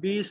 20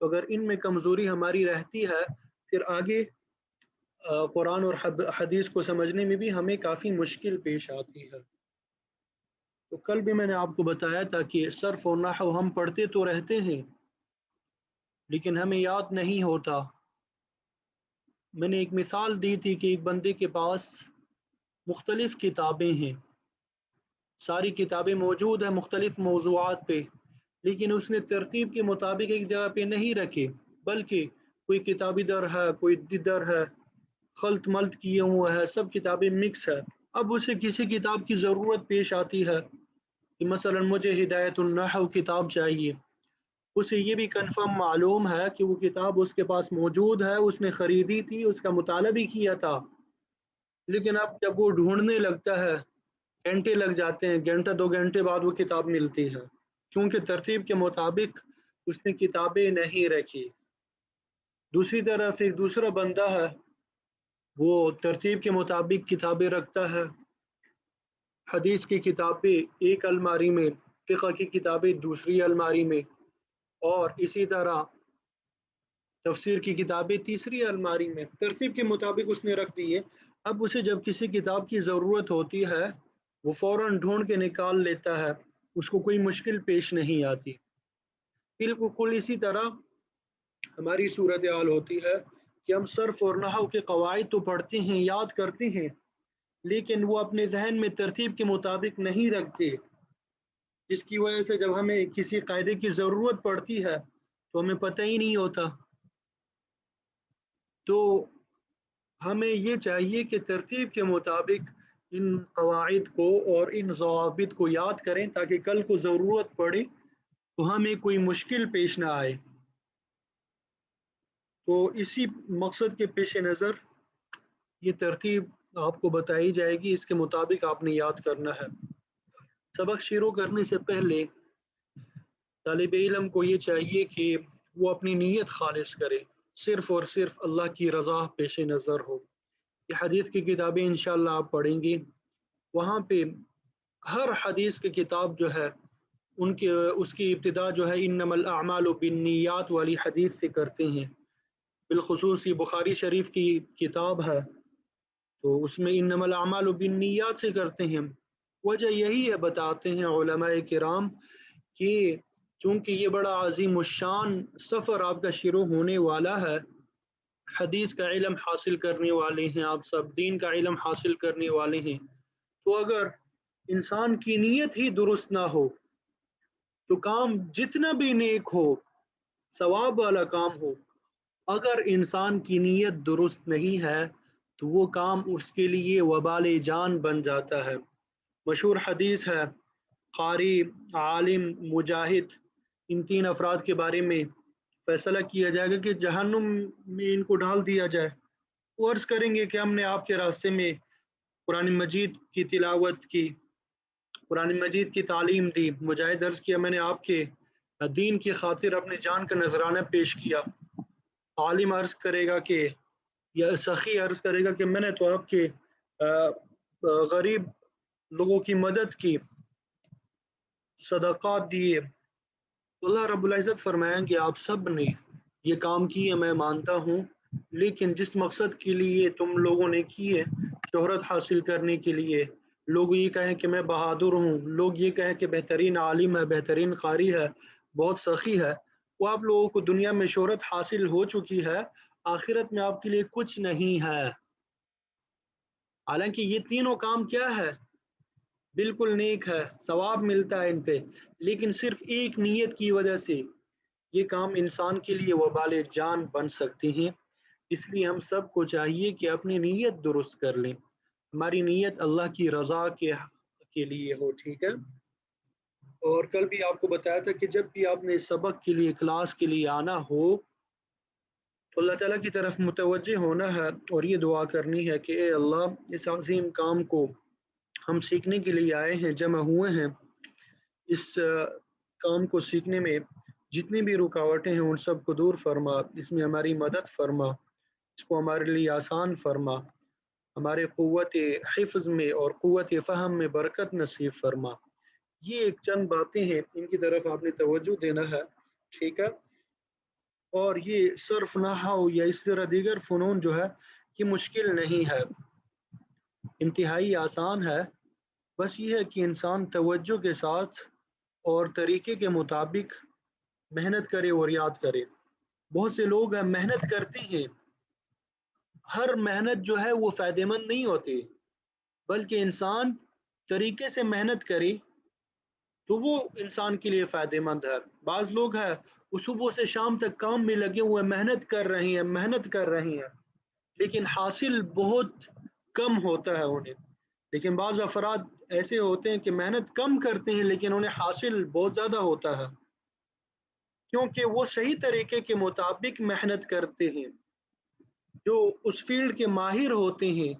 تو اگر ان میں کمزوری ہماری رہتی ہے پھر آگے قرآن اور حدیث کو سمجھنے میں بھی ہمیں کافی مشکل پیش آتی ہے۔ تو کل بھی میں نے آپ کو بتایا تھا کہ صرف اور نحو ہم پڑھتے تو رہتے ہیں لیکن ہمیں یاد نہیں ہوتا۔ میں نے ایک مثال دی تھی کہ ایک بندے کے پاس مختلف کتابیں ہیں، ساری کتابیں موجود ہیں مختلف موضوعات پہ، لیکن اس نے ترتیب کے مطابق ایک جگہ پہ نہیں رکھے، بلکہ کوئی کتاب ادھر ہے کوئی ادھر ہے، خلط ملط کیے ہوا ہے، سب کتابیں مکس ہے۔ اب اسے کسی کتاب کی ضرورت پیش آتی ہے کہ مثلا مجھے ہدایت النحو کتاب چاہیے، اسے یہ بھی کنفرم معلوم ہے کہ وہ کتاب اس کے پاس موجود ہے، اس نے خریدی تھی، اس کا مطالعہ بھی کیا تھا، لیکن اب جب وہ ڈھونڈنے لگتا ہے گھنٹے لگ جاتے ہیں، گھنٹہ 2 گھنٹے بعد وہ کتاب ملتی ہے، کیونکہ ترتیب کے مطابق اس نے کتابیں نہیں رکھی۔ دوسری طرف ایک دوسرا بندہ ہے، وہ ترتیب کے مطابق کتابیں رکھتا ہے، حدیث کی کتابیں ایک الماری میں، فقہ کی کتابیں دوسری الماری میں، اور اسی طرح تفسیر کی کتابیں تیسری الماری میں، ترتیب کے مطابق اس نے رکھ دی ہے۔ اب اسے جب کسی کتاب کی ضرورت ہوتی ہے وہ فوراً ڈھونڈ کے نکال لیتا ہے، اس کو کوئی مشکل پیش نہیں آتی۔ بالکل اسی طرح ہماری صورتحال ہوتی ہے کہ ہم صرف اور نحو کے قواعد تو پڑھتے ہیں، یاد کرتے ہیں، لیکن وہ اپنے ذہن میں ترتیب کے مطابق نہیں رکھتے، جس کی وجہ سے جب ہمیں کسی قاعدے کی ضرورت پڑتی ہے تو ہمیں پتہ ہی نہیں ہوتا۔ تو ہمیں یہ چاہیے کہ ترتیب کے مطابق ان قواعد کو اور ان ضوابط کو یاد کریں تاکہ کل کو ضرورت پڑے تو ہمیں کوئی مشکل پیش نہ آئے۔ تو اسی مقصد کے پیش نظر یہ ترتیب آپ کو بتائی جائے گی، اس کے مطابق آپ نے یاد کرنا ہے۔ سبق شروع کرنے سے پہلے طالب علم کو یہ چاہیے کہ وہ اپنی نیت خالص کرے، صرف اور صرف اللہ کی رضا پیش نظر ہو۔ یہ حدیث کی کتابیں انشاءاللہ آپ پڑھیں گی، وہاں پہ ہر حدیث کی کتاب جو ہے اس کی ابتدا جو ہے انما الاعمال بالنیات والی حدیث سے کرتے ہیں، بالخصوص یہ بخاری شریف کی کتاب ہے تو اس میں انما الاعمال بالنیات سے کرتے ہیں۔ وجہ یہی ہے، بتاتے ہیں علماء کرام، کہ چونکہ یہ بڑا عظیم الشان سفر آپ کا شروع ہونے والا ہے، حدیث کا علم حاصل کرنے والے ہیں آپ سب، دین کا علم حاصل کرنے والے ہیں، تو اگر انسان کی نیت ہی درست نہ ہو تو کام جتنا بھی نیک ہو، ثواب والا کام ہو، اگر انسان کی نیت درست نہیں ہے تو وہ کام اس کے لیے وبال جان بن جاتا ہے۔ مشہور حدیث ہے، قاری، عالم، مجاہد، ان 3 افراد کے بارے میں فیصلہ کیا جائے گا کہ جہنم میں ان کو ڈال دیا جائے، وہ عرض کریں گے کہ ہم نے آپ کے راستے میں قرآن مجید کی تلاوت کی، قرآن مجید کی تعلیم دی۔ مجاہد عرض کیا میں نے آپ کے دین کی خاطر اپنے جان کا نذرانہ پیش کیا۔ عالم عرض کرے گا کہ، یا سخی عرض کرے گا کہ میں نے تو آپ کے غریب لوگوں کی مدد کی، صدقات دیے۔ اللہ رب العزت فرمائیں کہ آپ سب نے یہ کام کیے میں مانتا ہوں، لیکن جس مقصد کے لیے تم لوگوں نے کیے، شہرت حاصل کرنے کے لیے، لوگ یہ کہیں کہ میں بہادر ہوں، لوگ یہ کہیں کہ بہترین عالم ہے، بہترین قاری ہے، بہت سخی ہے، وہ آپ لوگوں کو دنیا میں شہرت حاصل ہو چکی ہے، آخرت میں آپ کے لیے کچھ نہیں ہے۔ حالانکہ یہ تینوں کام کیا ہے؟ بالکل نیک ہے، ثواب ملتا ہے ان پہ، لیکن صرف ایک نیت کی وجہ سے یہ کام انسان کے لیے وبال جان بن سکتے ہیں۔ اس لیے ہم سب کو چاہیے کہ اپنی نیت درست کر لیں، ہماری نیت اللہ کی رضا کے لیے ہو، ٹھیک ہے؟ اور کل بھی آپ کو بتایا تھا کہ جب بھی آپ نے سبق کے لیے، کلاس کے لیے آنا ہو تو اللہ تعالیٰ کی طرف متوجہ ہونا ہے اور یہ دعا کرنی ہے کہ اے اللہ، اس عظیم کام کو ہم سیکھنے کے لیے آئے ہیں، جمع ہوئے ہیں، اس کام کو سیکھنے میں جتنی بھی رکاوٹیں ہیں ان سب کو دور فرما، اس میں ہماری مدد فرما، اس کو ہمارے لیے آسان فرما، ہمارے قوت حفظ میں اور قوت فہم میں برکت نصیب فرما۔ یہ ایک چند باتیں ہیں، ان کی طرف آپ نے توجہ دینا ہے، ٹھیک ہے؟ اور یہ صرف نحو یا اس طرح دیگر فنون جو ہے یہ مشکل نہیں ہے، انتہائی آسان ہے۔ بس یہ ہے کہ انسان توجہ کے ساتھ اور طریقے کے مطابق محنت کرے اور یاد کرے۔ بہت سے لوگ ہیں محنت کرتے ہیں، ہر محنت جو ہے وہ فائدہ مند نہیں ہوتی، بلکہ انسان طریقے سے محنت کرے تو وہ انسان کے لیے فائدہ مند ہے۔ بعض لوگ ہیں وہ صبح سے شام تک کام میں لگے ہوئے محنت کر رہے ہیں، محنت کر رہے ہیں، لیکن حاصل بہت کم ہوتا ہے انہیں۔ لیکن بعض افراد ایسے ہوتے ہیں کہ محنت کم کرتے ہیں لیکن انہیں حاصل بہت زیادہ ہوتا ہے، کیونکہ وہ صحیح طریقے کے مطابق محنت کرتے ہیں۔ جو اس فیلڈ کے ماہر ہوتے ہیں،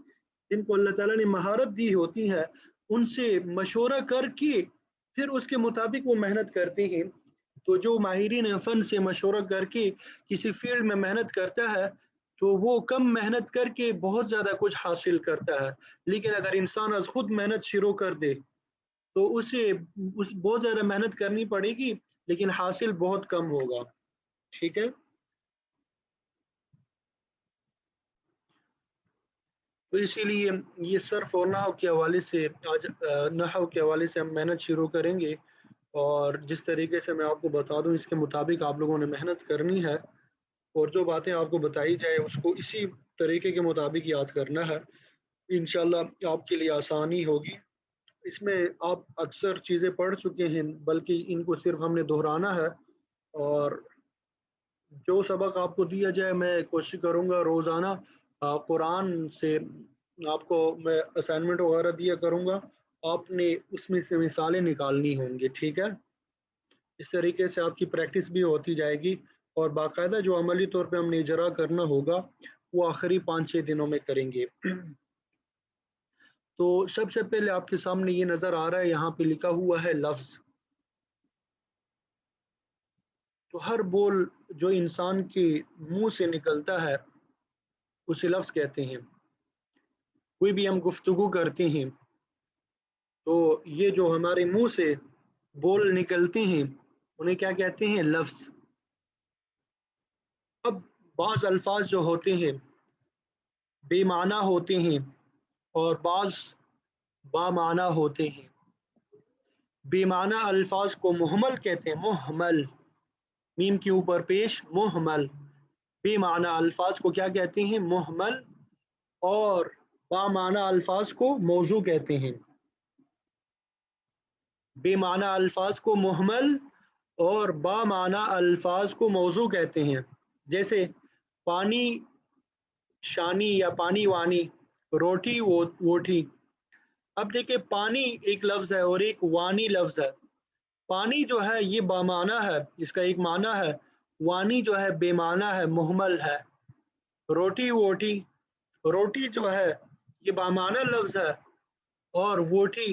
جن کو اللہ تعالیٰ نے مہارت دی ہوتی ہے، ان سے مشورہ کر کے پھر اس کے مطابق وہ محنت کرتے ہیں۔ تو جو ماہرین فن سے مشورہ کر کے کسی فیلڈ میں محنت کرتا ہے تو وہ کم محنت کر کے بہت زیادہ کچھ حاصل کرتا ہے، لیکن اگر انسان از خود محنت شروع کر دے تو اسے بہت زیادہ محنت کرنی پڑے گی لیکن حاصل بہت کم ہوگا۔ ٹھیک ہے، تو اسی لیے یہ صرف اور نحو کے حوالے سے آج نحو کے حوالے سے ہم محنت شروع کریں گے، اور جس طریقے سے میں آپ کو بتا دوں اس کے مطابق آپ لوگوں نے محنت کرنی ہے، اور جو باتیں آپ کو بتائی جائے اس کو اسی طریقے کے مطابق یاد کرنا ہے۔ انشاءاللہ آپ کے لیے آسانی ہوگی۔ اس میں آپ اکثر چیزیں پڑھ چکے ہیں، بلکہ ان کو صرف ہم نے دہرانا ہے، اور جو سبق آپ کو دیا جائے میں کوشش کروں گا روزانہ قرآن سے آپ کو میں اسائنمنٹ وغیرہ دیا کروں گا، آپ نے اس میں سے مثالیں نکالنی ہوں گی۔ ٹھیک ہے، اس طریقے سے آپ کی پریکٹس بھی ہوتی جائے گی، اور باقاعدہ جو عملی طور پہ ہم نے اجرا کرنا ہوگا وہ آخری 5-6 دنوں میں کریں گے۔ تو سب سے پہلے آپ کے سامنے یہ نظر آ رہا ہے، یہاں پہ لکھا ہوا ہے لفظ۔ تو ہر بول جو انسان کے منہ سے نکلتا ہے اسے لفظ کہتے ہیں۔ کوئی بھی ہم گفتگو کرتے ہیں تو یہ جو ہمارے منہ سے بول نکلتے ہیں انہیں کیا کہتے ہیں؟ لفظ۔ اب بعض الفاظ جو ہوتے ہیں بے معنی ہوتے ہیں اور بعض با معنی ہوتے ہیں۔ بے معنی الفاظ کو محمل کہتے ہیں، محمل، میم کے اوپر پیش محمل۔ بے معنی الفاظ کو کیا کہتے ہیں؟ محمل۔ اور با معنی الفاظ کو موضوع کہتے ہیں۔ بے معنی الفاظ کو محمل اور با معنی الفاظ کو موضوع کہتے ہیں، جیسے پانی شانی یا پانی وانی، روٹی ووٹی۔ اب دیکھیں پانی ایک لفظ ہے اور ایک وانی لفظ ہے۔ پانی جو ہے یہ بامعنی ہے، اس کا ایک معنی ہے، وانی جو ہے بے معنی ہے، محمل ہے۔ روٹی ووٹی، روٹی جو ہے یہ بامعنی لفظ ہے، اور ووٹی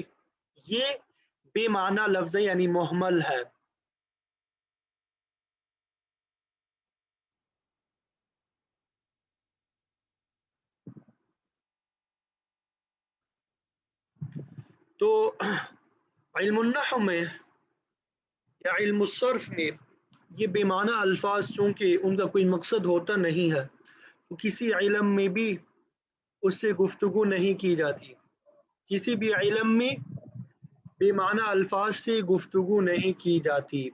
یہ بے معنی لفظ ہے یعنی محمل ہے۔ تو علم النحو میں یا علم الصرف میں یہ بے معنی الفاظ چونکہ ان کا کوئی مقصد ہوتا نہیں ہے تو کسی علم میں بھی اس سے گفتگو نہیں کی جاتی، کسی بھی علم میں بے معنی الفاظ سے گفتگو نہیں کی جاتی،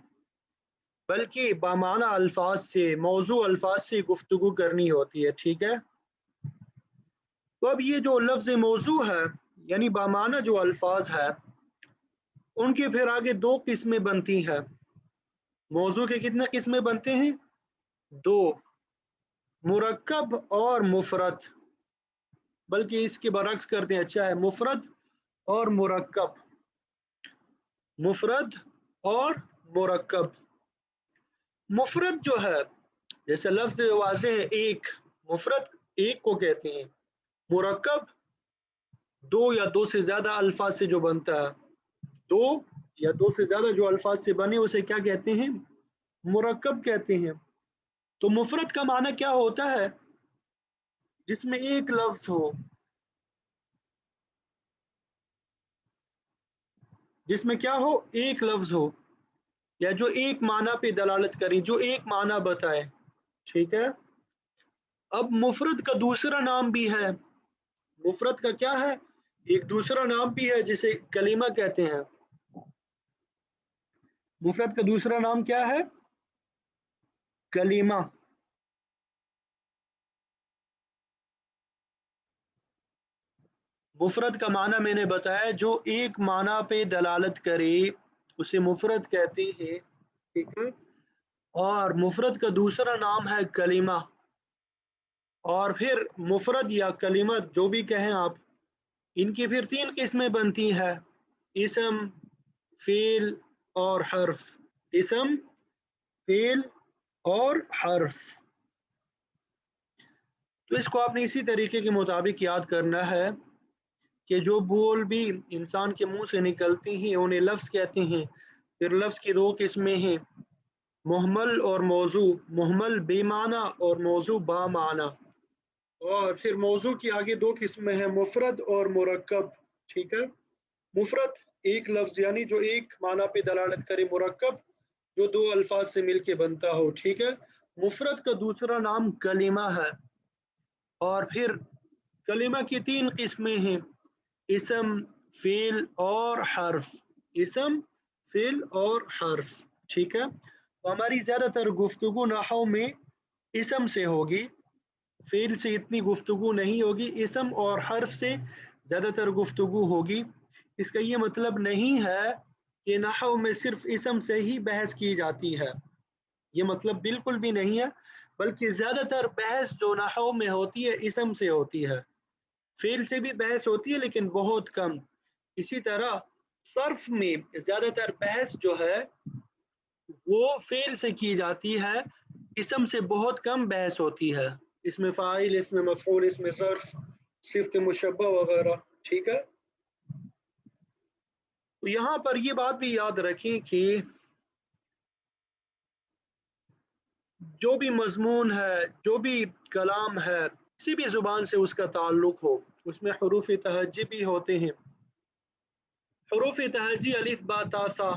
بلکہ بامعنی الفاظ سے، موضوع الفاظ سے گفتگو کرنی ہوتی ہے۔ ٹھیک ہے، تو اب یہ جو لفظ موضوع ہے یعنی بامعنی جو الفاظ ہے ان کی پھر آگے دو قسمیں بنتی ہیں۔ موضوع کے کتنے قسمیں بنتے ہیں؟ دو، مرکب اور مفرد، بلکہ اس کے برعکس کرتے ہیں، اچھا ہے، مفرد اور مرکب، مفرد اور مرکب۔ مفرد جو ہے جیسے لفظ واضح ہے ایک، مفرد ایک کو کہتے ہیں۔ مرکب دو یا دو سے زیادہ الفاظ سے جو بنتا ہے، دو یا دو سے زیادہ جو الفاظ سے بنے اسے کیا کہتے ہیں؟ مرکب کہتے ہیں۔ تو مفرد کا معنی کیا ہوتا ہے؟ جس میں ایک لفظ ہو، جس میں کیا ہو؟ ایک لفظ ہو، یا جو ایک معنی پہ دلالت کرے، جو ایک معنی بتائے۔ ٹھیک ہے. اب مفرد کا دوسرا نام بھی ہے. مفرد کا کیا ہے؟ ایک دوسرا نام بھی ہے جسے کلمہ کہتے ہیں. مفرد کا دوسرا نام کیا ہے؟ کلمہ. مفرد کا معنی میں نے بتایا، جو ایک معنی پہ دلالت کرے اسے مفرد کہتے ہیں. ٹھیک ہے. اور مفرد کا دوسرا نام ہے کلمہ. اور پھر مفرد یا کلمہ جو بھی کہیں آپ، ان کی پھر تین قسمیں بنتی ہیں: اسم، فعل اور حرف. اسم، فعل اور حرف. تو اس کو آپ نے اسی طریقے کے مطابق یاد کرنا ہے کہ جو بول بھی انسان کے منہ سے نکلتی ہیں انہیں لفظ کہتے ہیں. پھر لفظ کی دو قسمیں ہیں: محمل اور موضوع. محمل بے معنی اور موضوع با معنی. اور پھر موضوع کی آگے دو قسمیں ہیں: مفرد اور مرکب. ٹھیک ہے. مفرد ایک لفظ یعنی جو ایک معنی پہ دلالت کرے. مرکب جو دو الفاظ سے مل کے بنتا ہو. ٹھیک ہے. مفرد کا دوسرا نام کلمہ ہے. اور پھر کلمہ کی تین قسمیں ہیں: اسم، فعل اور حرف. اسم، فعل اور حرف. ٹھیک ہے. تو ہماری زیادہ تر گفتگو نحو میں اسم سے ہوگی، فعل سے اتنی گفتگو نہیں ہوگی، اسم اور حرف سے زیادہ تر گفتگو ہوگی. اس کا یہ مطلب نہیں ہے کہ نحو میں صرف اسم سے ہی بحث کی جاتی ہے، یہ مطلب بالکل بھی نہیں ہے، بلکہ زیادہ تر بحث جو نحو میں ہوتی ہے اسم سے ہوتی ہے. فعل سے بھی بحث ہوتی ہے لیکن بہت کم. اسی طرح صرف میں زیادہ تر بحث جو ہے وہ فعل سے کی جاتی ہے، اسم سے بہت کم بحث ہوتی ہے. اس میں فاعل، اس میں مفعول، اس میں ظرف، صفت مشبہ وغیرہ. ٹھیک ہے. تو یہاں پر یہ بات بھی یاد رکھیں کہ جو بھی مضمون ہے، جو بھی کلام ہے، کسی بھی زبان سے اس کا تعلق ہو، اس میں حروف تہجی بھی ہوتے ہیں. حروف تہجی الف با تا ثا،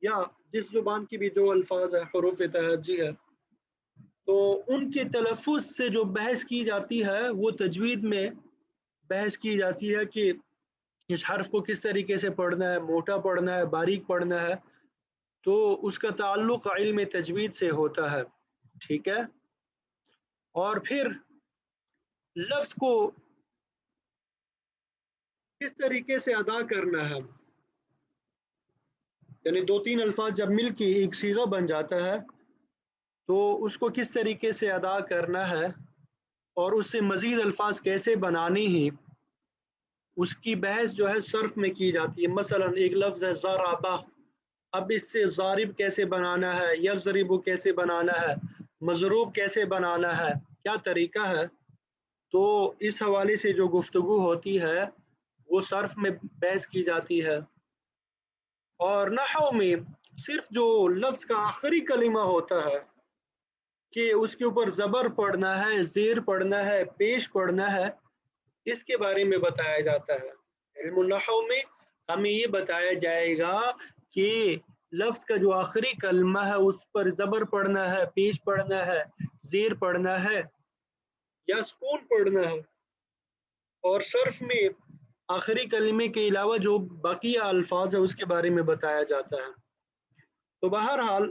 یا جس زبان کی بھی جو الفاظ ہے حروف تہجی ہے، تو ان کے تلفظ سے جو بحث کی جاتی ہے وہ تجوید میں بحث کی جاتی ہے کہ اس حرف کو کس طریقے سے پڑھنا ہے، موٹا پڑھنا ہے، باریک پڑھنا ہے. تو اس کا تعلق علم تجوید سے ہوتا ہے. ٹھیک ہے. اور پھر لفظ کو کس طریقے سے ادا کرنا ہے، یعنی دو تین الفاظ جب مل کے ایک صیغہ بن جاتا ہے تو اس کو کس طریقے سے ادا کرنا ہے اور اس سے مزید الفاظ کیسے بنانے ہیں، اس کی بحث جو ہے صرف میں کی جاتی ہے. مثلا ایک لفظ ہے ضربہ، اب اس سے ضارب کیسے بنانا ہے، یضرب کیسے بنانا ہے، مضروب کیسے بنانا ہے، کیا طریقہ ہے. تو اس حوالے سے جو گفتگو ہوتی ہے وہ صرف میں بحث کی جاتی ہے. اور نحو میں صرف جو لفظ کا آخری کلمہ ہوتا ہے کہ اس کے اوپر زبر پڑھنا ہے، زیر پڑھنا ہے، پیش پڑھنا ہے، اس کے بارے میں بتایا جاتا ہے. علم النحو میں ہمیں یہ بتایا جائے گا کہ لفظ کا جو آخری کلمہ ہے اس پر زبر پڑھنا ہے، پیش پڑھنا ہے، زیر پڑھنا ہے یا سکون پڑھنا ہے. اور صرف میں آخری کلمے کے علاوہ جو بقیہ الفاظ ہے اس کے بارے میں بتایا جاتا ہے. تو بہرحال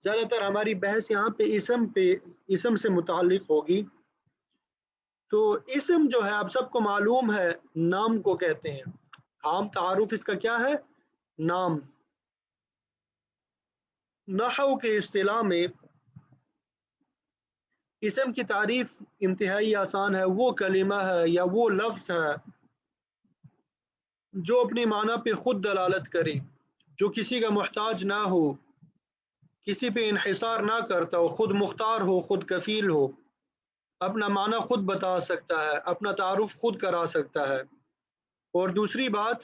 زیادہ تر ہماری بحث یہاں پہ اسم سے متعلق ہوگی. تو اسم جو ہے آپ سب کو معلوم ہے نام کو کہتے ہیں. عام تعارف اس کا کیا ہے؟ نام. نحو کے اصطلاح میں اسم کی تعریف انتہائی آسان ہے. وہ کلمہ ہے یا وہ لفظ ہے جو اپنے معنی پہ خود دلالت کرے، جو کسی کا محتاج نہ ہو، کسی پہ انحصار نہ کرتا ہو، خود مختار ہو، خود کفیل ہو، اپنا معنی خود بتا سکتا ہے، اپنا تعارف خود کرا سکتا ہے. اور دوسری بات،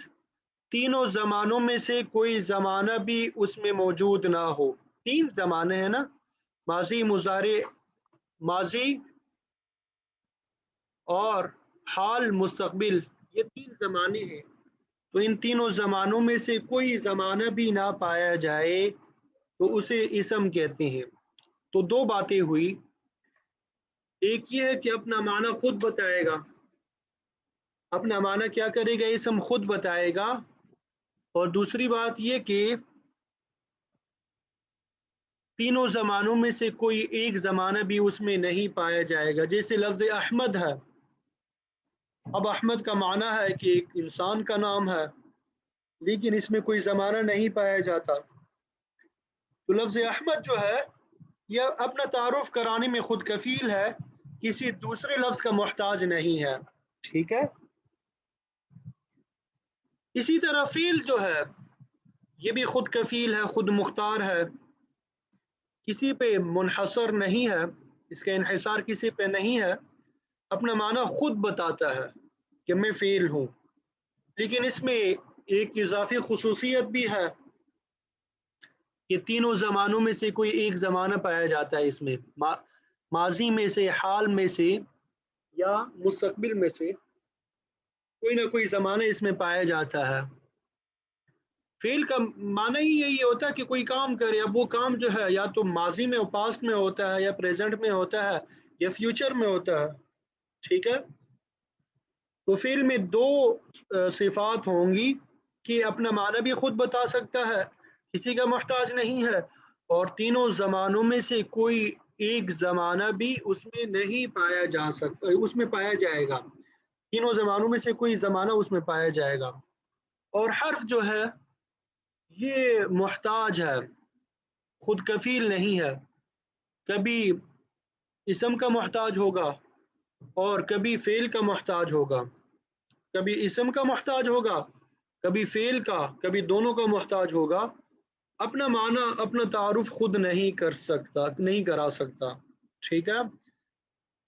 تینوں زمانوں میں سے کوئی زمانہ بھی اس میں موجود نہ ہو. تین زمانے ہیں نا، ماضی، مضارع، ماضی اور حال، مستقبل، یہ تین زمانے ہیں. تو ان تینوں زمانوں میں سے کوئی زمانہ بھی نہ پایا جائے تو اسے اسم کہتے ہیں۔ تو دو باتیں ہوئی، ایک یہ ہے کہ اپنا معنی خود بتائے گا، اپنا معنی کیا کرے گا، اسم خود بتائے گا، اور دوسری بات یہ کہ تینوں زمانوں میں سے کوئی ایک زمانہ بھی اس میں نہیں پایا جائے گا۔ جیسے لفظ احمد ہے، اب احمد کا معنی ہے کہ ایک انسان کا نام ہے، لیکن اس میں کوئی زمانہ نہیں پایا جاتا۔ تو لفظ احمد جو ہے یہ اپنا تعارف کرانے میں خود کفیل ہے، کسی دوسرے لفظ کا محتاج نہیں ہے، ٹھیک ہے۔ اسی طرح فعل جو ہے یہ بھی خود کفیل ہے، خود مختار ہے، کسی پہ منحصر نہیں ہے، اس کا انحصار کسی پہ نہیں ہے، اپنا معنی خود بتاتا ہے کہ میں فعل ہوں۔ لیکن اس میں ایک اضافی خصوصیت بھی ہے کہ تینوں زمانوں میں سے کوئی ایک زمانہ پایا جاتا ہے، اس میں ماضی میں سے، حال میں سے یا مستقبل میں سے کوئی نہ کوئی زمانہ اس میں پایا جاتا ہے۔ فعل کا معنی ہی یہی ہوتا ہے کہ کوئی کام کرے، اب وہ کام جو ہے یا تو ماضی میں پاسٹ میں ہوتا ہے، یا پریزنٹ میں ہوتا ہے، یا فیوچر میں ہوتا ہے، ٹھیک ہے۔ تو فعل میں دو صفات ہوں گی کہ اپنا معنی بھی خود بتا سکتا ہے، کسی کا محتاج نہیں ہے، اور تینوں زمانوں میں سے کوئی ایک زمانہ بھی اس میں نہیں پایا جا سکتا، اس میں پایا جائے گا، تینوں زمانوں میں سے کوئی زمانہ اس میں پایا جائے گا۔ اور حرف جو ہے یہ محتاج ہے، خود کفیل نہیں ہے، کبھی اسم کا محتاج ہوگا اور کبھی فعل کا محتاج ہوگا، کبھی اسم کا محتاج ہوگا، کبھی فعل کا، کبھی دونوں کا محتاج ہوگا، اپنا معنی، اپنا تعارف خود نہیں کر سکتا، نہیں کرا سکتا، ٹھیک ہے۔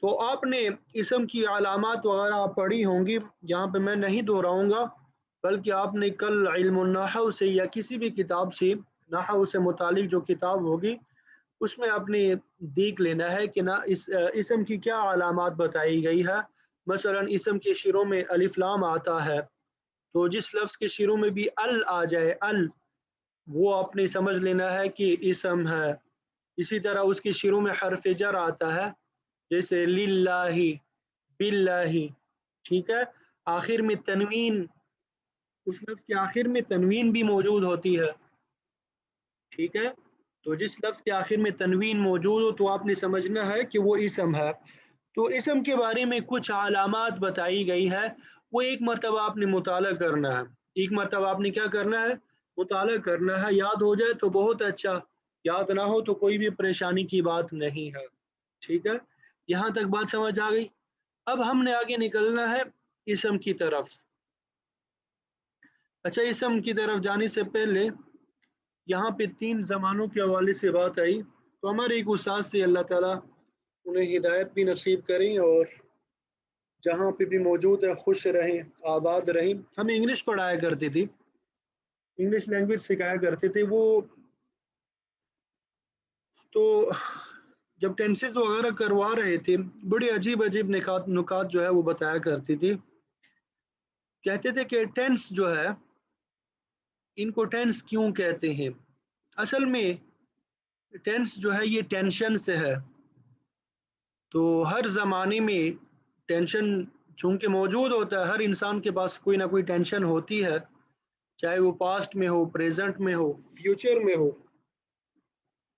تو آپ نے اسم کی علامات وغیرہ آپ پڑھی ہوں گی، یہاں پہ میں نہیں دہراؤں گا، بلکہ آپ نے کل علم النحو سے یا کسی بھی کتاب سے، نحو سے متعلق جو کتاب ہوگی اس میں آپ نے دیکھ لینا ہے کہ اسم کی کیا علامات بتائی گئی ہے۔ مثلا اسم کے شروع میں الف لام آتا ہے، تو جس لفظ کے شروع میں بھی ال آ جائے، ال، وہ آپ نے سمجھ لینا ہے کہ اسم ہے۔ اسی طرح اس کے شروع میں حرف جر آتا ہے، جیسے للہ، باللہ، ٹھیک ہے۔ آخر میں تنوین، اس لفظ کے آخر میں تنوین بھی موجود ہوتی ہے، ٹھیک ہے۔ تو جس لفظ کے آخر میں تنوین موجود ہو تو آپ نے سمجھنا ہے کہ وہ اسم ہے۔ تو اسم کے بارے میں کچھ علامات بتائی گئی ہے، وہ ایک مرتبہ آپ نے مطالعہ کرنا ہے، ایک مرتبہ آپ نے کیا کرنا ہے، مطالعہ کرنا ہے، یاد ہو جائے تو بہت اچھا، یاد نہ ہو تو کوئی بھی پریشانی کی بات نہیں ہے، ٹھیک ہے۔ یہاں تک بات سمجھ آ گئی؟ اب ہم نے آگے نکلنا ہے اسم کی طرف۔ اچھا، اسم کی طرف جانے سے پہلے یہاں پہ تین زمانوں کے حوالے سے بات آئی، تو ہمارے ایک استاد سے اللہ تعالیٰ انہیں ہدایت بھی نصیب کریں، اور جہاں پہ بھی موجود ہیں خوش رہیں، آباد رہیں۔ ہمیں انگلش پڑھایا کرتے تھے، انگلش لینگویج سکھایا کرتے تھے وہ، تو جب ٹینسز وغیرہ کروا رہے تھے بڑی عجیب عجیب نکات جو ہے وہ بتایا کرتی تھی، کہتے تھے کہ ٹینس جو ہے، ان کو ٹینس کیوں کہتے ہیں، اصل میں ٹینس جو ہے یہ ٹینشن سے ہے، تو ہر زمانے میں ٹینشن چونکہ موجود ہوتا ہے، ہر انسان کے پاس کوئی نہ کوئی ٹینشن ہوتی ہے، چاہے وہ پاسٹ میں ہو، پریزنٹ میں ہو، فیوچر میں ہو،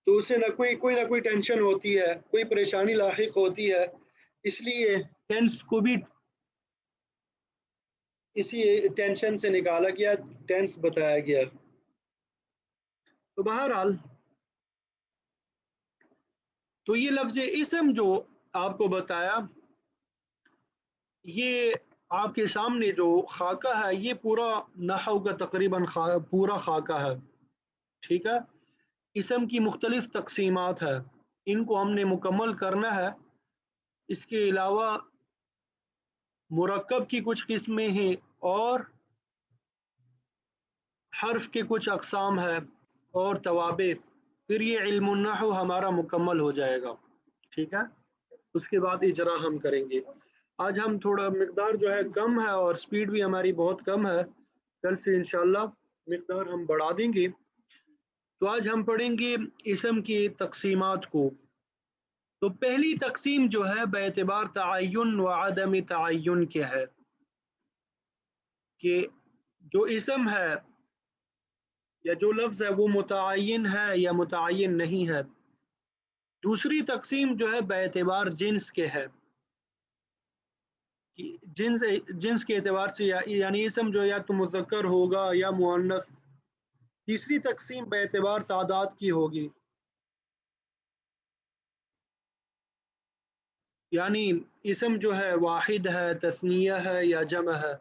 تو اسے کوئی نہ کوئی ٹینشن ہوتی ہے، کوئی پریشانی لاحق ہوتی ہے، اس لیے ٹینس کو بھی اسی ٹینشن سے نکالا گیا، ٹینس بتایا گیا۔ تو بہرحال تو یہ لفظ اسم جو آپ کو بتایا، یہ آپ کے سامنے جو خاکہ ہے یہ پورا نحو کا تقریباً پورا خاکہ ہے، ٹھیک ہے۔ اسم کی مختلف تقسیمات ہے، ان کو ہم نے مکمل کرنا ہے۔ اس کے علاوہ مرکب کی کچھ قسمیں ہیں، اور حرف کے کچھ اقسام ہے، اور توابع، پھر یہ علم النحو ہمارا مکمل ہو جائے گا، ٹھیک ہے۔ اس کے بعد اجرا ہم کریں گے۔ آج ہم تھوڑا مقدار جو ہے کم ہے، اور سپیڈ بھی ہماری بہت کم ہے، کل سے انشاءاللہ مقدار ہم بڑھا دیں گے۔ تو آج ہم پڑھیں گے اسم کی تقسیمات کو۔ تو پہلی تقسیم جو ہے باعتبار تعین و عدم تعین کے ہے کہ جو اسم ہے یا جو لفظ ہے وہ متعین ہے یا متعین نہیں ہے۔ دوسری تقسیم جو ہے باعتبار جنس کے ہے کہ جنس کے اعتبار سے یعنی اسم جو یا تو مذکر ہوگا یا مؤنث۔ تیسری تقسیم باعتبار تعداد کی ہوگی، یعنی اسم جو ہے واحد ہے، تثنیہ ہے یا جمع ہے۔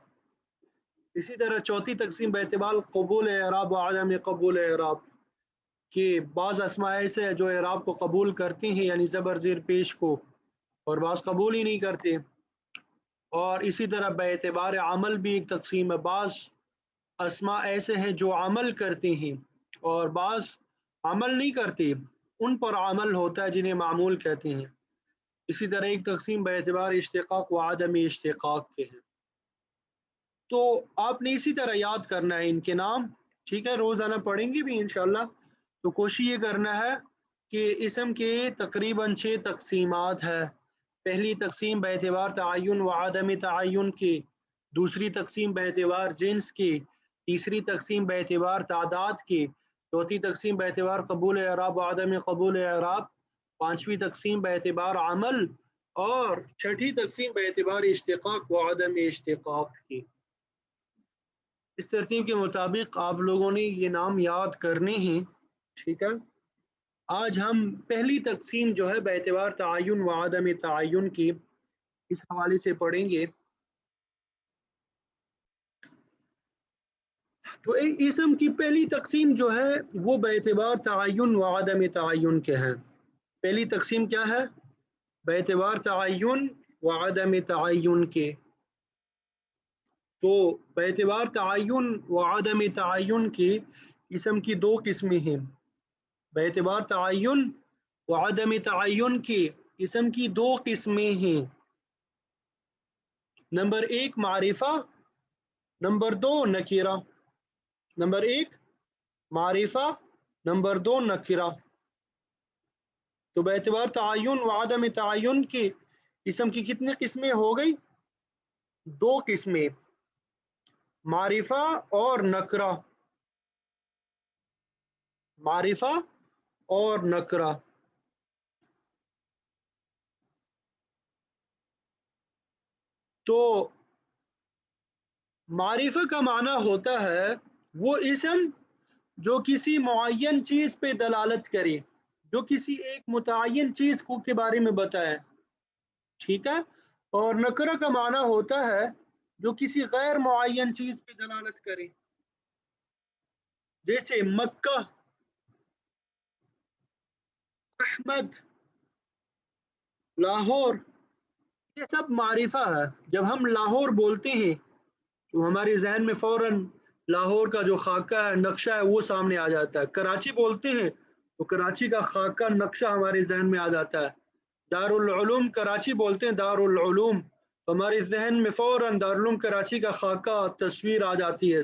اسی طرح چوتھی تقسیم باعتبار قبول اعراب و عدم قبول اعراب کہ بعض اسماء ایسے ہیں جو اعراب کو قبول کرتے ہیں یعنی زبر زیر پیش کو، اور بعض قبول ہی نہیں کرتے۔ اور اسی طرح باعتبار عمل بھی ایک تقسیم ہے، بعض اسماء ایسے ہیں جو عمل کرتے ہیں اور بعض عمل نہیں کرتے، ان پر عمل ہوتا ہے جنہیں معمول کہتے ہیں۔ اسی طرح ایک تقسیم باعتبار اشتقاق و عدم اشتقاق کے ہیں۔ تو آپ نے اسی طرح یاد کرنا ہے ان کے نام، ٹھیک ہے، روزانہ پڑھیں گے بھی انشاءاللہ۔ تو کوشش یہ کرنا ہے کہ اسم کے تقریباً 6 تقسیمات ہے۔ پہلی تقسیم باعتبار تعین و عدم تعین کی، دوسری تقسیم باعتبار جنس کی، تیسری تقسیم باعتبار تعداد کی، چوتھی تقسیم باعتبار قبول اعراب و عدم قبول اعراب، پانچویں تقسیم باعتبار عمل، اور چھٹی تقسیم باعتبار اشتقاق و عدم اشتقاق کی۔ اس ترتیب کے مطابق آپ لوگوں نے یہ نام یاد کرنے ہیں، ٹھیک ہے۔ آج ہم پہلی تقسیم جو ہے باعتبار تعین و عدم تعین کی اس حوالے سے پڑھیں گے۔ تو اسم کی پہلی تقسیم جو ہے وہ باعتبار تعین و عدم تعین کے ہیں۔ پہلی تقسیم کیا ہے؟ باعتبار تعین و عدم تعین کے۔ تو باعتبار تعین و عدم تعین کے اسم کی 2 قسمیں ہیں۔ باعتبار تعین و عدم تعین کے اسم کی 2 قسمیں ہیں، نمبر 1 معرفہ، نمبر 2 نکرہ۔ نمبر 1 معرفہ، نمبر 2 نکرہ۔ تو باعتبار تعین و عدم تعین کے اسم کی کتنی قسمیں ہو گئی؟ 2 قسمیں، معرفہ اور نکرہ۔ معرفہ اور نکرہ۔ تو معرفہ کا معنی ہوتا ہے وہ اسم جو کسی معین چیز پہ دلالت کرے، جو کسی ایک متعین چیز کے بارے میں بتائے، ٹھیک ہے۔ اور نکرہ کا معنی ہوتا ہے جو کسی غیر معین چیز پہ دلالت کرے، جیسے مکہ، احمد، لاہور، یہ سب معرفہ ہے۔ جب ہم لاہور بولتے ہیں تو ہمارے ذہن میں فوراً لاہور کا جو خاکہ ہے، نقشہ ہے، وہ سامنے آ جاتا ہے۔ کراچی بولتے ہیں تو کراچی کا خاکہ نقشہ ہمارے ذہن میں آ جاتا ہے۔ دارالعلوم کراچی بولتے ہیں، دارالعلوم، ہمارے ذہن میں فوراً دارالعلوم کراچی کا خاکہ تصویر آ جاتی ہے۔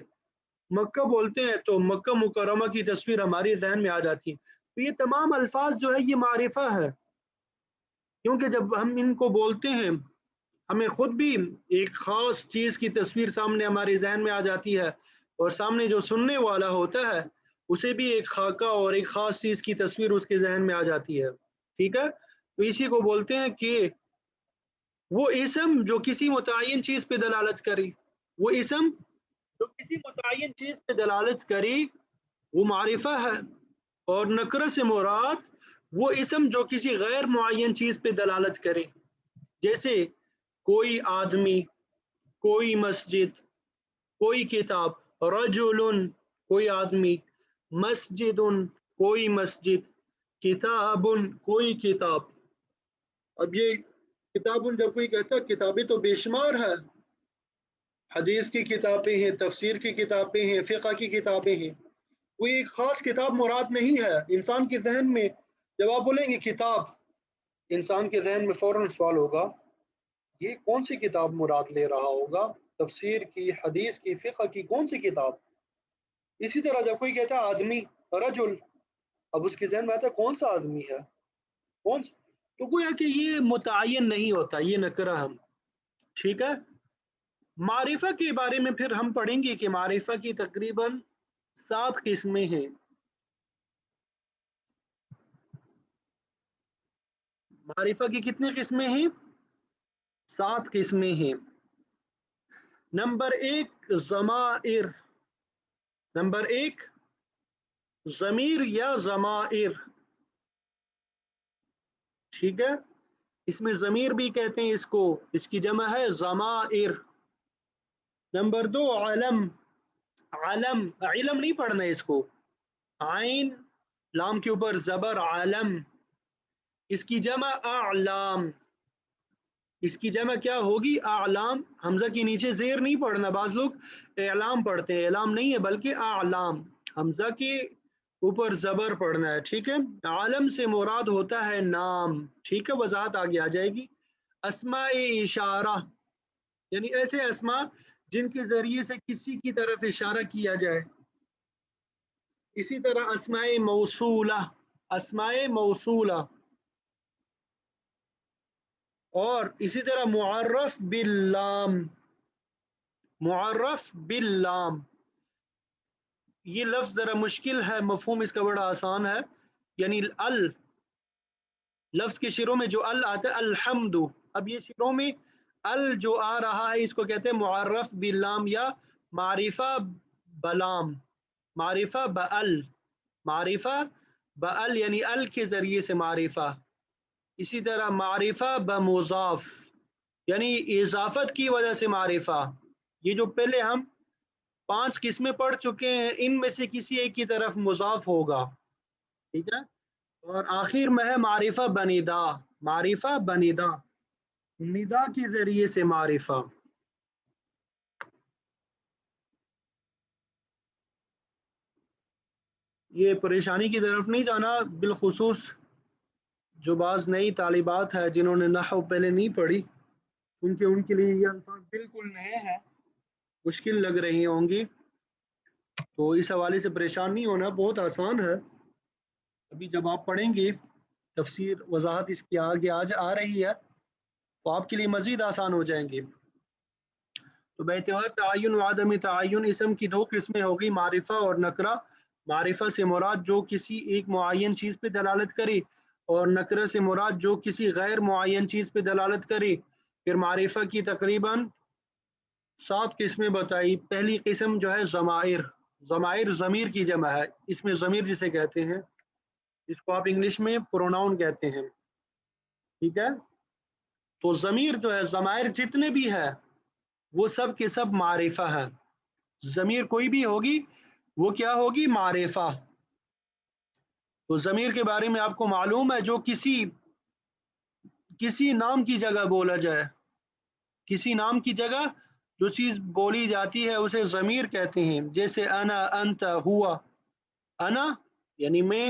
مکہ بولتے ہیں تو مکہ مکرمہ کی تصویر ہمارے ذہن میں آ جاتی ہے۔ تو یہ تمام الفاظ جو ہے یہ معرفہ ہے، کیونکہ جب ہم ان کو بولتے ہیں ہمیں خود بھی ایک خاص چیز کی تصویر سامنے ہمارے ذہن میں آ جاتی ہے، اور سامنے جو سننے والا ہوتا ہے اسے بھی ایک خاکہ اور ایک خاص چیز کی تصویر اس کے ذہن میں آ جاتی ہے، ٹھیک ہے۔ تو اسی کو بولتے ہیں کہ وہ اسم جو کسی متعین چیز پہ دلالت کرے، وہ اسم جو کسی متعین چیز پہ دلالت کرے وہ معرفہ ہے۔ اور نکرہ سے مراد وہ اسم جو کسی غیر معین چیز پہ دلالت کرے، جیسے کوئی آدمی، کوئی مسجد، کوئی کتاب، رجل کوئی آدمی، مسجد کوئی مسجد، کتاب کوئی کتاب۔ اب یہ کتاب جب کوئی کہتا ہے کتابیں تو بے شمار ہے، حدیث کی کتابیں ہیں، تفسیر کی کتابیں ہیں، فقہ کی کتابیں ہیں، کوئی ایک خاص کتاب مراد نہیں ہے۔ انسان کے ذہن میں جب آپ بولیں گے کتاب، انسان کے ذہن میں فوراً سوال ہوگا یہ کون سی کتاب مراد لے رہا ہوگا، تفسیر کی، حدیث کی، فقہ کی، کون سی کتاب؟ اسی طرح جب کوئی کہتا ہے آدمی، رجل، اب اس کے ذہن میں آتا ہے کون سا آدمی ہے، کون سا، تو گویا کہ یہ متعین نہیں ہوتا یہ نکرہ ہم، ٹھیک ہے۔ معرفہ کے بارے میں پھر ہم پڑھیں گے کہ معرفہ کی تقریباً 7 قسمیں ہیں۔ معرفہ کی کتنی قسمیں ہیں؟ 7 قسمیں ہیں۔ نمبر 1 ضمائر، نمبر 1 ضمیر یا ضمائر، ٹھیک ہے، اس میں ضمیر بھی کہتے ہیں اس کو، اس کی جمع ہے ضمائر۔ نمبر 2 علم، علم، علم نہیں پڑھنا ہے اس کو، عین لام کے اوپر زبر علم، اس کی جمع اعلام، اس کی جمع کیا ہوگی؟ اعلام، حمزہ کے نیچے زیر نہیں پڑھنا، بعض لوگ اعلام پڑھتے ہیں، اعلام نہیں ہے بلکہ اعلام، حمزہ کے اوپر زبر پڑھنا ہے، ٹھیک ہے۔ عالم سے مراد ہوتا ہے نام، ٹھیک ہے، وضاحت آگے آ جائے گی۔ اسماء اشارہ، یعنی ایسے اسماء جن کے ذریعے سے کسی کی طرف اشارہ کیا جائے۔ اسی طرح اسماء موصولہ، اسماء موصولہ، اور اسی طرح معرف باللام، معرف باللام، یہ لفظ ذرا مشکل ہے، مفہوم اس کا بڑا آسان ہے، یعنی ال، لفظ کے شروع میں جو ال آتا ہے الحمد، اب یہ شروع میں ال جو آ رہا ہے اس کو کہتے ہیں معرف باللام یا معرفہ بلام، معرفہ بال، معرفہ بال یعنی ال کے ذریعے سے معرفہ۔ اسی طرح معرفہ بمضاف، یعنی اضافت کی وجہ سے معرفہ، یہ جو پہلے ہم 5 قسمیں پڑھ چکے ہیں ان میں سے کسی ایک کی طرف مضاف ہوگا، ٹھیک ہے۔ اور آخر میں ہے معرفہ بندا، معرفہ بندا، ندا کے ذریعے سے معرفہ۔ یہ پریشانی کی طرف نہیں جانا، بالخصوص جو بعض نئی طالبات ہیں جنہوں نے نحو پہلے نہیں پڑھی، ان کے لیے یہ الفاظ بالکل نئے ہیں، مشکل لگ رہی ہوں گی، تو اس حوالے سے پریشان نہیں ہونا، بہت آسان ہے، ابھی جب آپ پڑھیں گے تفسیر وضاحت اس کی آگے آج آ رہی ہے تو آپ کے لیے مزید آسان ہو جائیں گے۔ تو باعتبار تعین و عدم تعین اسم کی 2 قسمیں ہوگی، معرفہ اور نکرہ۔ معرفہ سے مراد جو کسی ایک معین چیز پہ دلالت کرے، اور نکرہ سے مراد جو کسی غیر معین چیز پہ دلالت کرے۔ پھر معرفہ کی تقریباً 7 قسمیں بتائی۔ پہلی قسم جو ہے ضمائر، ضمائر ضمیر کی جمع ہے، اس میں ضمیر جسے کہتے ہیں، اس کو آپ انگلش میں پروناؤن کہتے ہیں، ٹھیک ہے۔ تو ضمیر جو ہے، ضمائر جتنے بھی ہے وہ سب کے سب معرفہ ہے، ضمیر کوئی بھی ہوگی وہ کیا ہوگی؟ معرفہ۔ تو ضمیر کے بارے میں آپ کو معلوم ہے جو کسی نام کی جگہ بولا جائے، کسی نام کی جگہ جو چیز بولی جاتی ہے اسے ضمیر کہتے ہیں، جیسے انا، انت، ہوا، انا یعنی میں،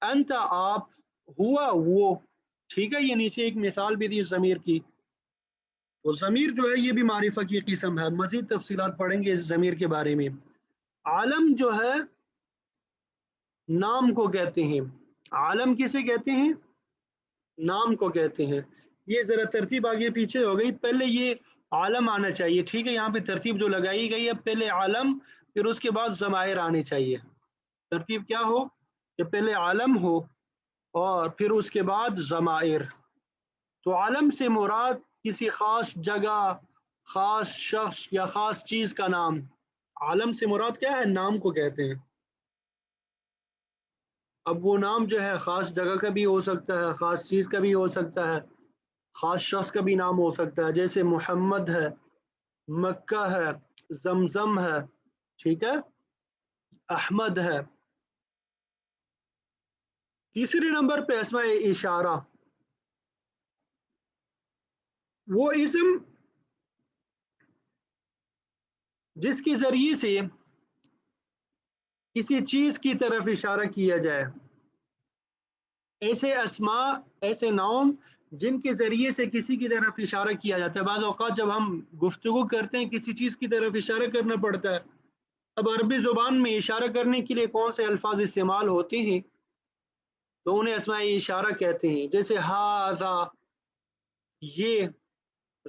انت آپ، ہوا وہ، ٹھیک ہے، یہ نیچے ایک مثال بھی دی ضمیر کی۔ تو ضمیر جو ہے یہ بھی معرفہ کی قسم ہے، مزید تفصیلات پڑھیں گے اس ضمیر کے بارے میں۔ عالم جو ہے نام کو کہتے ہیں، عالم کسے کہتے ہیں؟ نام کو کہتے ہیں۔ یہ ذرا ترتیب آگے پیچھے ہو گئی، پہلے یہ عالم آنا چاہیے، ٹھیک ہے، یہاں پہ ترتیب جو لگائی گئی ہے پہلے عالم پھر اس کے بعد ضمائر آنے چاہیے، ترتیب کیا ہو کہ پہلے عالم ہو اور پھر اس کے بعد ضمائر۔ تو عالم سے مراد کسی خاص جگہ، خاص شخص یا خاص چیز کا نام، عالم سے مراد کیا ہے؟ نام کو کہتے ہیں۔ اب وہ نام جو ہے خاص جگہ کا بھی ہو سکتا ہے، خاص چیز کا بھی ہو سکتا ہے، خاص شخص کا بھی نام ہو سکتا ہے، جیسے محمد ہے، مکہ ہے، زمزم ہے، ٹھیک ہے، احمد ہے۔ تیسرے نمبر پہ اسماء اشارہ، وہ اسم جس کے ذریعے سے کسی چیز کی طرف اشارہ کیا جائے، ایسے اسماء، ایسے نام جن کے ذریعے سے کسی کی طرف اشارہ کیا جاتا ہے۔ بعض اوقات جب ہم گفتگو کرتے ہیں کسی چیز کی طرف اشارہ کرنا پڑتا ہے۔ اب عربی زبان میں اشارہ کرنے کے لیے کون سے الفاظ استعمال ہوتے ہیں تو انہیں اسماء اشارہ کہتے ہیں، جیسے ہاذا یہ،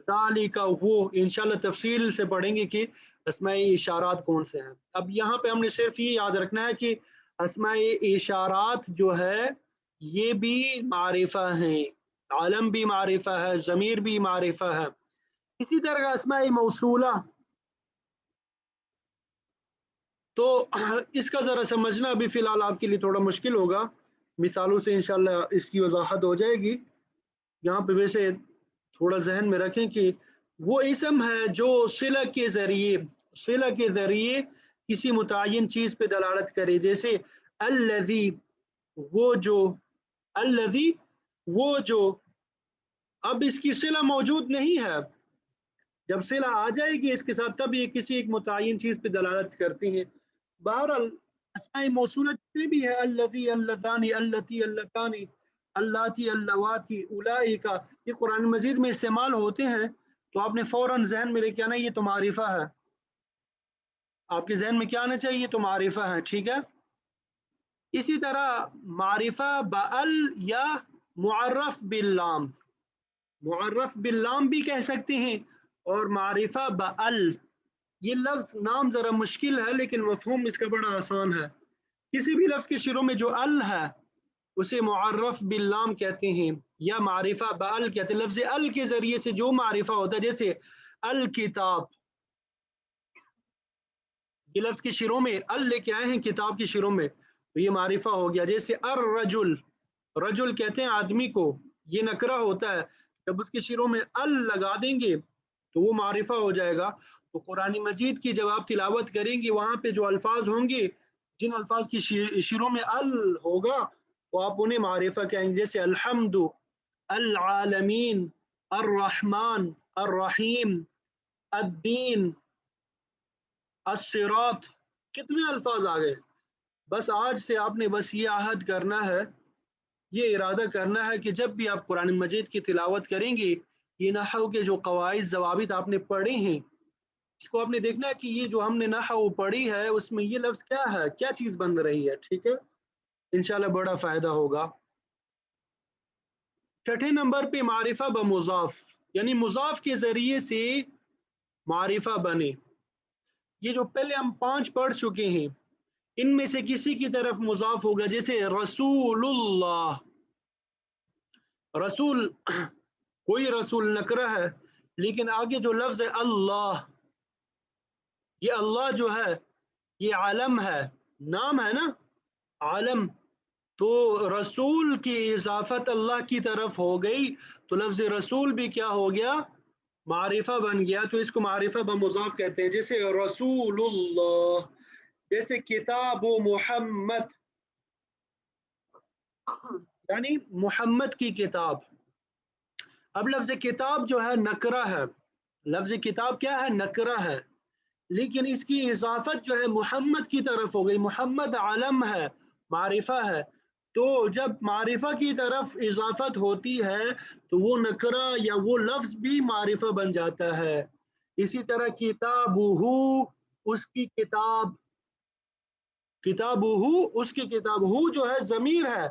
ذالک وہ، انشاءاللہ تفصیل سے پڑھیں گے کہ اسماء اشارات کون سے ہیں۔ اب یہاں پہ ہم نے صرف یہ یاد رکھنا ہے کہ اسماء اشارات جو ہے یہ بھی معرفہ ہیں، عالم بھی معرفہ ہے، ضمیر بھی معرفہ ہے۔ اسی طرح اسماء موصولہ، تو اس کا ذرا سمجھنا ابھی فی الحال آپ کے لیے تھوڑا مشکل ہوگا، مثالوں سے انشاءاللہ اس کی وضاحت ہو جائے گی۔ یہاں پہ ویسے تھوڑا ذہن میں رکھیں کہ وہ اسم ہے جو صلہ کے ذریعے کسی متعین چیز پہ دلالت کرے، جیسے الذی وہ جو، الذی وہ جو، اب اس کی صلہ موجود نہیں ہے، جب صلہ آ جائے گی اس کے ساتھ تب یہ کسی ایک متعین چیز پہ دلالت کرتی ہیں۔ بہرحال اسماء موصولہ جتنے بھی ہے، الذی، اللذانی، اللتی، اللتانی، اللاتی، اللواتی، اولئک، یہ قرآن مجید میں استعمال ہوتے ہیں، تو آپ نے فوراً ذہن میں لے کے آنا یہ تو معرفہ ہے، آپ کے ذہن میں کیا آنا چاہیے؟ تو معرفہ ہے، ٹھیک ہے۔ اسی طرح معرفہ بال یا معرف باللام، معرف باللام بھی کہہ سکتے ہیں، اور معرفہ بال، یہ لفظ نام ذرا مشکل ہے لیکن مفہوم اس کا بڑا آسان ہے۔ کسی بھی لفظ کے شروع میں جو ال ہے اسے معرف باللام کہتے ہیں یا معرفہ بال کہتے ہیں۔ لفظ ال کے ذریعے سے جو معرفہ ہوتا ہے، جیسے الکتاب، یہ لفظ کے شروع میں ال لے کے آئے ہیں کتاب کے شروع میں، تو یہ معرفہ ہو گیا۔ جیسے الرجل، رجل کہتے ہیں آدمی کو، یہ نکرہ ہوتا ہے، جب اس کے شروع میں ال لگا دیں گے تو وہ معرفہ ہو جائے گا۔ تو قرآن مجید کی جب آپ تلاوت کریں گے وہاں پہ جو الفاظ ہوں گے، جن الفاظ کی شروع میں ال ہوگا تو آپ انہیں معرفہ کہیں گے، جیسے الحمد، العالمین، الرحمن، الرحیم، الدین، الصراط، کتنے الفاظ آ گئے۔ بس آج سے آپ نے بس یہ عہد کرنا ہے، یہ ارادہ کرنا ہے کہ جب بھی آپ قرآن مجید کی تلاوت کریں گے، یہ نحو کے جو قواعد ضوابط آپ نے پڑھے ہیں، اس کو آپ نے دیکھنا ہے کہ یہ جو ہم نے نحو پڑھی ہے اس میں یہ لفظ کیا ہے، کیا چیز بن رہی ہے، ٹھیک ہے، انشاءاللہ بڑا فائدہ ہوگا۔ چھٹے نمبر پہ معرفہ بمضاف، یعنی مضاف کے ذریعے سے معرفہ بنے۔ یہ جو پہلے ہم 5 پڑھ چکے ہیں ان میں سے کسی کی طرف مضاف ہوگا، جیسے رسول اللہ، رسول کوئی رسول نکرہ ہے، لیکن آگے جو لفظ ہے اللہ، یہ اللہ جو ہے یہ عالم ہے، نام ہے نا عالم، تو رسول کی اضافت اللہ کی طرف ہو گئی تو لفظ رسول بھی کیا ہو گیا؟ معرفہ بن گیا، تو اس کو معرفہ بمضاف کہتے ہیں۔ جیسے رسول اللہ، جیسے کتاب محمد، یعنی محمد کی کتاب۔ اب لفظ کتاب جو ہے نکرہ ہے، لفظ کتاب کیا ہے؟ نکرہ ہے، لیکن اس کی اضافت جو ہے محمد کی طرف ہو گئی، محمد عالم ہے، معرفہ ہے، تو جب معرفہ کی طرف اضافت ہوتی ہے تو وہ نکرہ یا وہ لفظ بھی معرفہ بن جاتا ہے۔ اسی طرح کتابہ، اس کی کتاب، کتابہ اس کی کتاب، ہو جو ہے ضمیر ہے،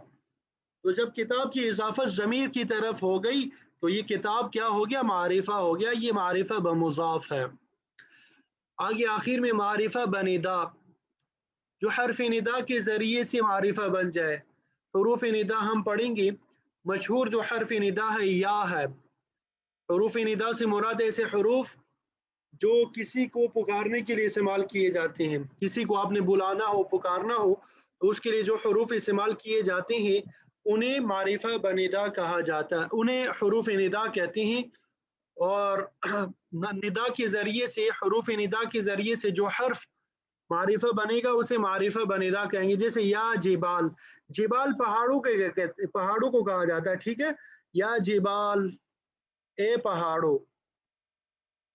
تو جب کتاب کی اضافت ضمیر کی طرف ہو گئی تو یہ کتاب کیا ہو گیا؟ معرفہ ہو گیا، یہ معرفہ بمضاف ہے۔ آگے آخر میں معرفہ بندا، جو حرف ندا کے ذریعے سے معرفہ بن جائے۔ حروف ندا ہم پڑھیں گے، مشہور جو حرف ندا ہے یا ہے۔ حروف ندا سے مراد ایسے حروف جو کسی کو پکارنے کے لیے استعمال کیے جاتے ہیں، کسی کو آپ نے بلانا ہو، پکارنا ہو، تو اس کے لیے جو حروف استعمال کیے جاتے ہیں انہیں معرفہ بندا کہا جاتا ہے، انہیں حروف ندا کہتے ہیں۔ اور ندا کے ذریعے سے، حروف ندا کے ذریعے سے جو حرف معرفہ بنے گا اسے معرفہ بندا کہیں گے۔ جیسے یا جبال، جبال پہاڑوں کو کہا جاتا ہے، ٹھیک ہے، یا جبال اے پہاڑوں،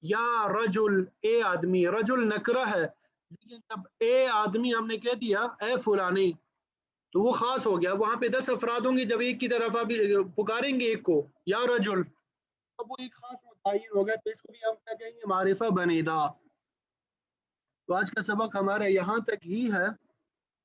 یا رجل اے آدمی، رجل نکرہ ہے، لیکن جب اے آدمی ہم نے کہہ دیا اے فلانے تو وہ خاص ہو گیا، وہاں پہ 10 افراد ہوں گے، جب ایک کی طرف آپ پکاریں گے ایک کو یا رجل، اب وہ ایک خاص متعین ہو گیا، تو اس کو بھی ہم کیا کہیں گے؟ معرفہ بندا۔ تو آج کا سبق ہمارا یہاں تک ہی ہے،